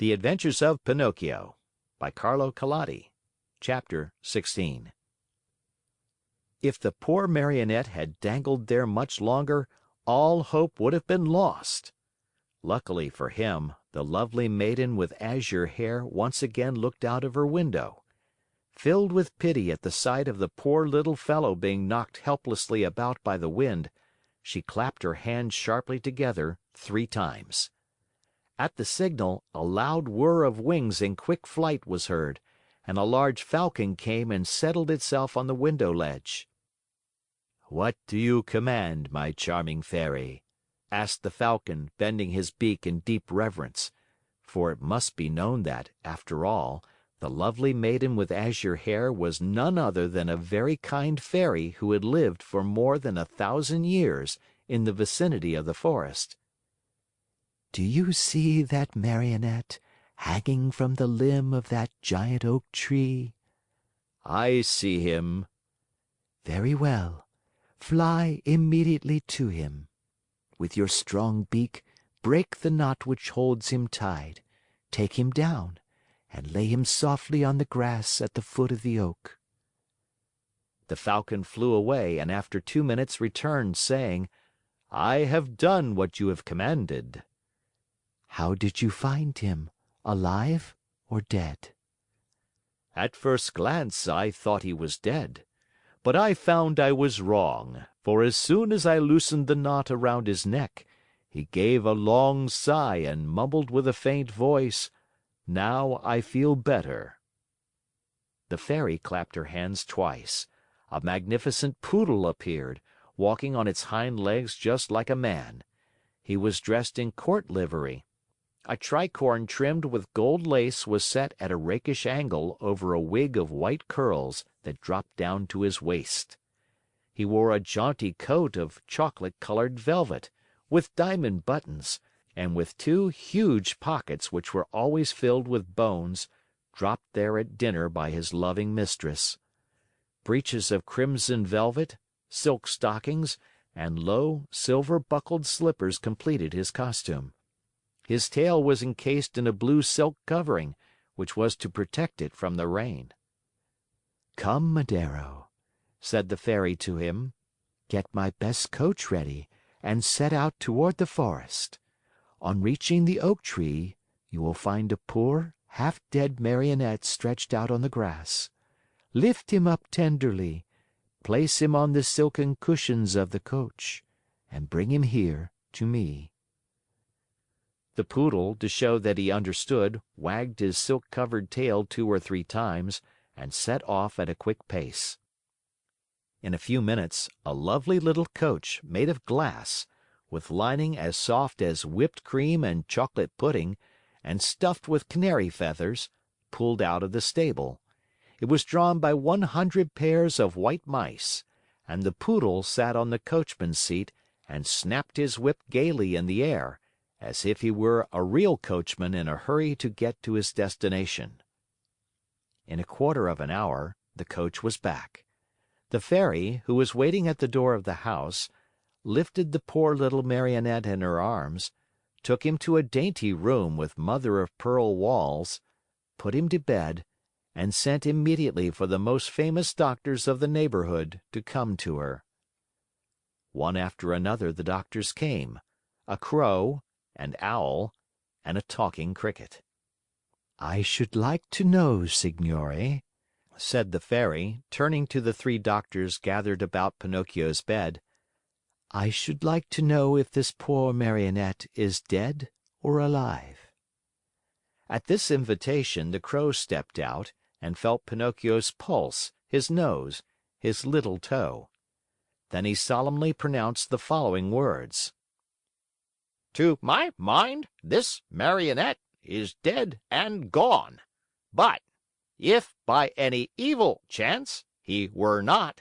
The Adventures of Pinocchio by Carlo Collodi. Chapter 16. If the poor Marionette had dangled there much longer, all hope would have been lost. Luckily for him, the lovely maiden with azure hair once again looked out of her window. Filled with pity at the sight of the poor little fellow being knocked helplessly about by the wind, she clapped her hands sharply together 3 times. At the signal, a loud whir of wings in quick flight was heard, and a large Falcon came and settled itself on the window ledge. "What do you command, my charming Fairy?" asked the Falcon, bending his beak in deep reverence; for it must be known that, after all, the lovely maiden with azure hair was none other than a very kind Fairy who had lived for more than 1,000 years in the vicinity of the forest. "Do you see that Marionette hanging from the limb of that giant oak tree?" "I see him." "Very well. Fly immediately to him. With your strong beak, break the knot which holds him tied, take him down, and lay him softly on the grass at the foot of the oak." The Falcon flew away and after 2 minutes returned, saying, "I have done what you have commanded." "How did you find him, alive or dead?" "At first glance, I thought he was dead. But I found I was wrong, for as soon as I loosened the knot around his neck, he gave a long sigh and mumbled with a faint voice, 'Now I feel better.'" The Fairy clapped her hands twice. A magnificent Poodle appeared, walking on its hind legs just like a man. He was dressed in court livery. A tricorn trimmed with gold lace was set at a rakish angle over a wig of white curls that dropped down to his waist. He wore a jaunty coat of chocolate colored velvet, with diamond buttons, and with 2 huge pockets which were always filled with bones, dropped there at dinner by his loving mistress. Breeches of crimson velvet, silk stockings, and low, silver buckled slippers completed his costume. His tail was encased in a blue silk covering, which was to protect it from the rain. "Come, Madero," said the Fairy to him. "Get my best coach ready and set out toward the forest. On reaching the oak tree, you will find a poor, half dead Marionette stretched out on the grass. Lift him up tenderly, place him on the silken cushions of the coach, and bring him here to me." The Poodle, to show that he understood, wagged his silk covered tail 2 or 3 times and set off at a quick pace. In a few minutes, a lovely little coach, made of glass, with lining as soft as whipped cream and chocolate pudding, and stuffed with canary feathers, pulled out of the stable. It was drawn by 100 pairs of white mice, and the Poodle sat on the coachman's seat and snapped his whip gaily in the air, as if he were a real coachman in a hurry to get to his destination. In a quarter of an hour, the coach was back. The Fairy, who was waiting at the door of the house, lifted the poor little Marionette in her arms, took him to a dainty room with mother of pearl walls, put him to bed, and sent immediately for the most famous doctors of the neighborhood to come to her. One after another the doctors came: a Crow, an Owl, and a talking Cricket. "I should like to know, Signore," said the Fairy, turning to the 3 doctors gathered about Pinocchio's bed, "I should like to know if this poor Marionette is dead or alive." At this invitation, the Crow stepped out and felt Pinocchio's pulse, his nose, his little toe. Then he solemnly pronounced the following words: "To my mind, this Marionette is dead and gone. But if by any evil chance he were not,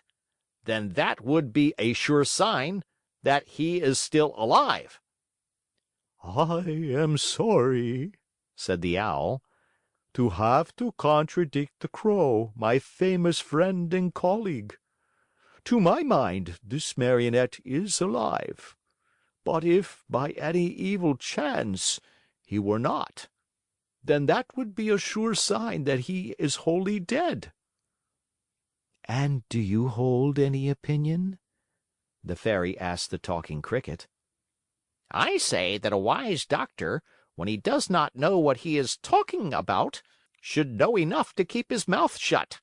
then that would be a sure sign that he is still alive." "I am sorry," said the Owl, "to have to contradict the Crow, my famous friend and colleague. To my mind, this Marionette is alive. But if, by any evil chance, he were not, then that would be a sure sign that he is wholly dead." "And do you hold any opinion?" the Fairy asked the Talking Cricket. "I say that a wise doctor, when he does not know what he is talking about, should know enough to keep his mouth shut.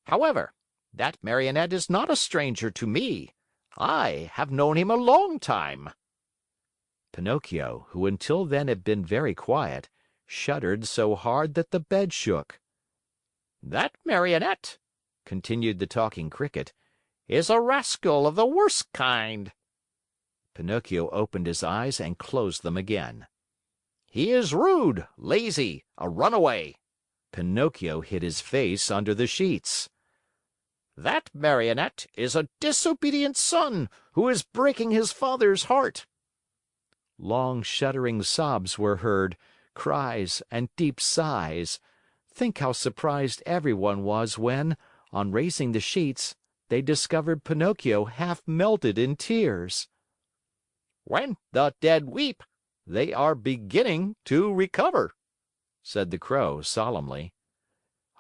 However, that Marionette is not a stranger to me. I have known him a long time." Pinocchio, who until then had been very quiet, shuddered so hard that the bed shook. "That Marionette," continued the Talking Cricket, "is a rascal of the worst kind." Pinocchio opened his eyes and closed them again. "He is rude, lazy, a runaway." Pinocchio hid his face under the sheets. "That Marionette is a disobedient son who is breaking his father's heart." Long shuddering sobs were heard, cries, and deep sighs. Think how surprised everyone was when, on raising the sheets, they discovered Pinocchio half melted in tears. "When the dead weep, they are beginning to recover," said the Crow solemnly.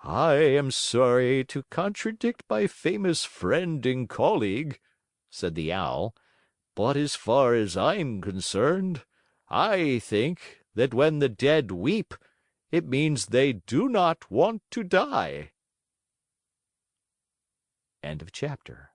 "I am sorry to contradict my famous friend and colleague," said the Owl, "but as far as I'm concerned, I think that when the dead weep, it means they do not want to die." End of chapter.